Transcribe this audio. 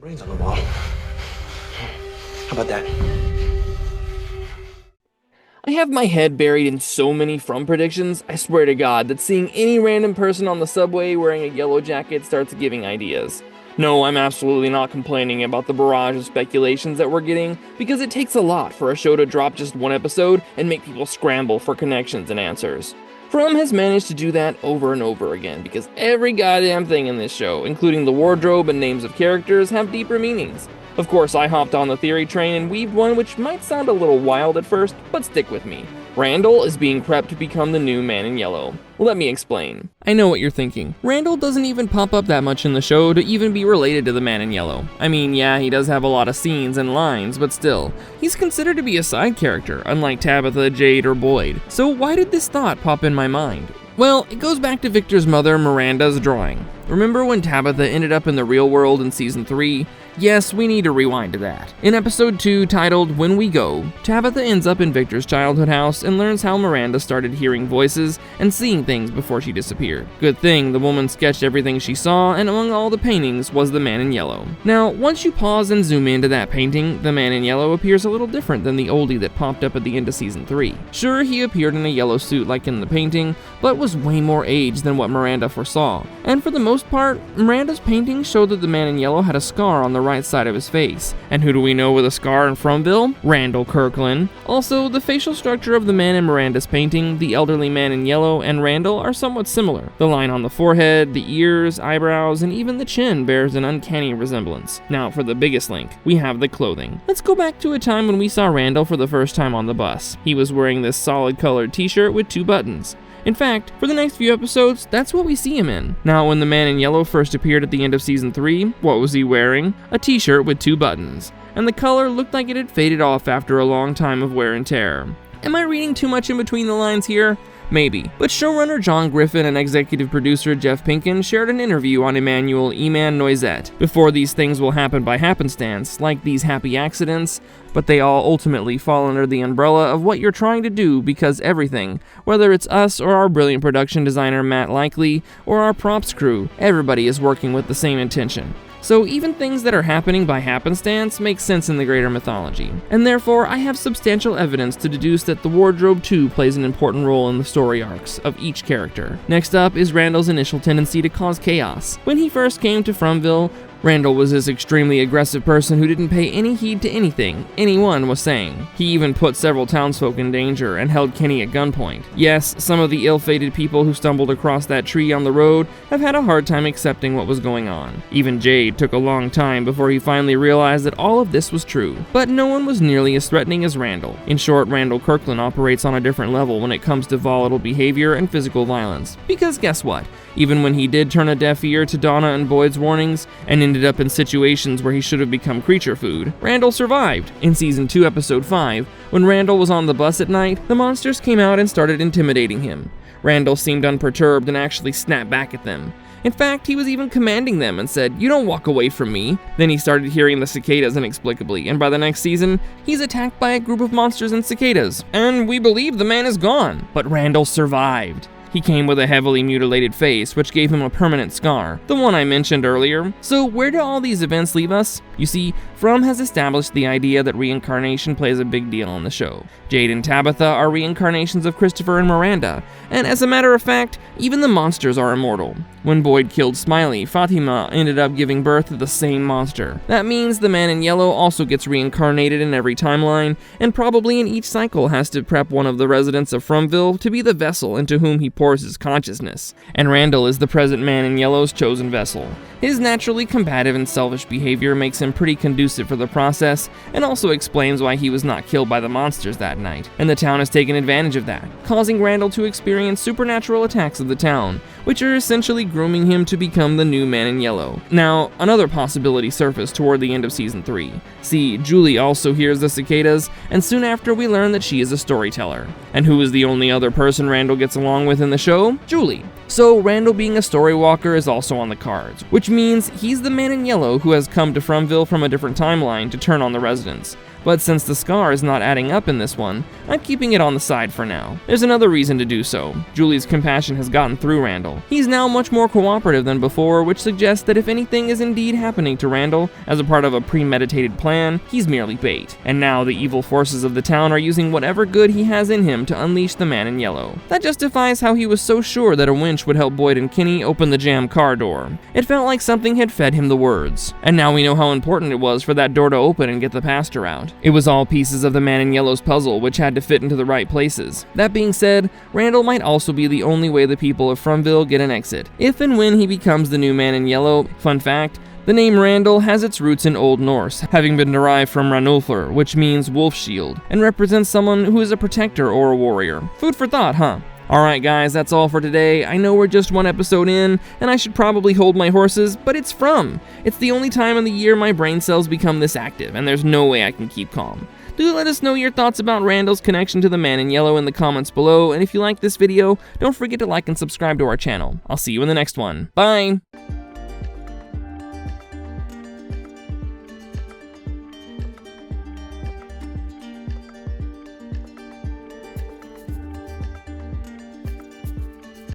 Brains on the wall. How about that? I have my head buried in so many From predictions, I swear to God that seeing any random person on the subway wearing a yellow jacket starts giving ideas. No, I'm absolutely not complaining about the barrage of speculations that we're getting, because it takes a lot for a show to drop just one episode and make people scramble for connections and answers. From has managed to do that over and over again, because every goddamn thing in this show, including the wardrobe and names of characters, have deeper meanings. Of course, I hopped on the theory train and weaved one which might sound a little wild at first, but stick with me. Randall is being prepped to become the new Man in Yellow. Let me explain. I know what you're thinking. Randall doesn't even pop up that much in the show to even be related to the Man in Yellow. I mean, yeah, he does have a lot of scenes and lines, but still, he's considered to be a side character, unlike Tabitha, Jade, or Boyd. So why did this thought pop in my mind? Well, it goes back to Victor's mother, Miranda's drawing. Remember when Tabitha ended up in the real world in season 3? Yes, we need to rewind to that. In episode 2, titled When We Go, Tabitha ends up in Victor's childhood house and learns how Miranda started hearing voices and seeing things before she disappeared. Good thing the woman sketched everything she saw, and among all the paintings was the Man in Yellow. Now, once you pause and zoom into that painting, the Man in Yellow appears a little different than the oldie that popped up at the end of season 3. Sure, he appeared in a yellow suit like in the painting, but was way more aged than what Miranda foresaw. And for the most part, Miranda's painting showed that the Man in Yellow had a scar on the right side of his face. And who do we know with a scar in Fromville? Randall Kirkland. Also, the facial structure of the man in Miranda's painting, the elderly Man in Yellow, and Randall are somewhat similar. The line on the forehead, the ears, eyebrows, and even the chin bears an uncanny resemblance. Now, for the biggest link, we have the clothing. Let's go back to a time when we saw Randall for the first time on the bus. He was wearing this solid colored t-shirt with 2 buttons. In fact, for the next few episodes, that's what we see him in. Now, when the Man in Yellow first appeared at the end of season 3, what was he wearing? A t-shirt with 2 buttons. And the color looked like it had faded off after a long time of wear and tear. Am I reading too much in between the lines here? Maybe, but showrunner John Griffin and executive producer Jeff Pinkin shared an interview on Emmanuel Eman Noisette. Before these things will happen by happenstance, like these happy accidents, but they all ultimately fall under the umbrella of what you're trying to do, because everything, whether it's us or our brilliant production designer Matt Likely, or our props crew, everybody is working with the same intention. So even things that are happening by happenstance make sense in the greater mythology, and therefore I have substantial evidence to deduce that the wardrobe too plays an important role in the story arcs of each character. Next up is Randall's initial tendency to cause chaos. When he first came to Fromville, Randall was this extremely aggressive person who didn't pay any heed to anything anyone was saying. He even put several townsfolk in danger and held Kenny at gunpoint. Yes, some of the ill-fated people who stumbled across that tree on the road have had a hard time accepting what was going on. Even Jade took a long time before he finally realized that all of this was true. But no one was nearly as threatening as Randall. In short, Randall Kirkland operates on a different level when it comes to volatile behavior and physical violence. Because guess what? Even when he did turn a deaf ear to Donna and Boyd's warnings, and ended up in situations where he should have become creature food, Randall survived. In season 2, episode 5, when Randall was on the bus at night, the monsters came out and started intimidating him. Randall seemed unperturbed and actually snapped back at them. In fact, he was even commanding them and said, "You don't walk away from me." Then he started hearing the cicadas inexplicably, and by the next season, he's attacked by a group of monsters and cicadas. And we believe the man is gone. But Randall survived. He came with a heavily mutilated face, which gave him a permanent scar, the one I mentioned earlier. So where do all these events leave us? You see, From has established the idea that reincarnation plays a big deal on the show. Jade and Tabitha are reincarnations of Christopher and Miranda, and as a matter of fact, even the monsters are immortal. When Boyd killed Smiley, Fatima ended up giving birth to the same monster. That means the Man in Yellow also gets reincarnated in every timeline, and probably in each cycle has to prep one of the residents of Fromville to be the vessel into whom he pours his consciousness. And Randall is the present Man in Yellow's chosen vessel. His naturally combative and selfish behavior makes him pretty conducive for the process, and also explains why he was not killed by the monsters that night. And the town has taken advantage of that, causing Randall to experience supernatural attacks of the town, which are essentially grooming him to become the new Man in Yellow. Now, another possibility surfaced toward the end of season 3. See, Julie also hears the cicadas, and soon after we learn that she is a storyteller. And who is the only other person Randall gets along with in the show? Julie. So Randall being a story walker is also on the cards, which means he's the Man in Yellow who has come to Fromville from a different timeline to turn on the residents. but since the scar is not adding up in this one, I'm keeping it on the side for now. There's another reason to do so. Julie's compassion has gotten through Randall. He's now much more cooperative than before, which suggests that if anything is indeed happening to Randall as a part of a premeditated plan, he's merely bait. And now the evil forces of the town are using whatever good he has in him to unleash the man in yellow. That justifies how he was so sure that a winch would help Boyd and Kinney open the jammed car door. It felt like something had fed him the words. And now we know how important it was for that door to open and get the pastor out. It was all pieces of the man in yellow's puzzle which had to fit into the right places. That being said, Randall might also be the only way the people of Fromville get an exit, if and when he becomes the new man in yellow. Fun fact, the name Randall has its roots in Old Norse, having been derived from Ranulfr, which means wolf shield, and represents someone who is a protector or a warrior. Food for thought, huh? Alright guys, that's all for today. I know we're just one episode in, and I should probably hold my horses, but it's It's the only time in the year my brain cells become this active, and there's no way I can keep calm. Do let us know your thoughts about Randall's connection to the man in yellow in the comments below, and if you like this video, don't forget to like and subscribe to our channel. I'll see you in the next one. Bye!